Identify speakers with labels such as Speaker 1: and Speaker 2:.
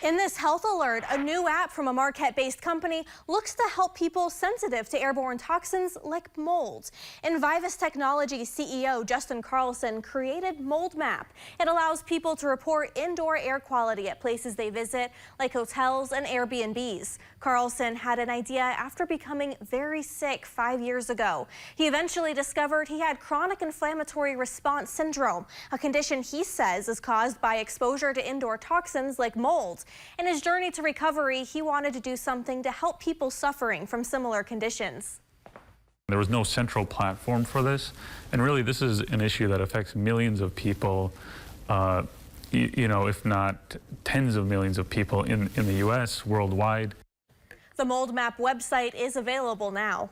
Speaker 1: In this health alert, a new app from a Marquette-based company looks to help people sensitive to airborne toxins like mold. Envivus Technology CEO Justin Carlson created Moldmap. It allows people to report indoor air quality at places they visit, like hotels and Airbnbs. Carlson had an idea after becoming very sick 5 years ago. He eventually discovered he had chronic inflammatory response syndrome, a condition he says is caused by exposure to indoor toxins like mold. In his journey to recovery, he wanted to do something to help people suffering from similar conditions.
Speaker 2: There was no central platform for this, and really this is an issue that affects millions of people, if not tens of millions of people in the U.S., worldwide.
Speaker 1: The Moldmap website is available now.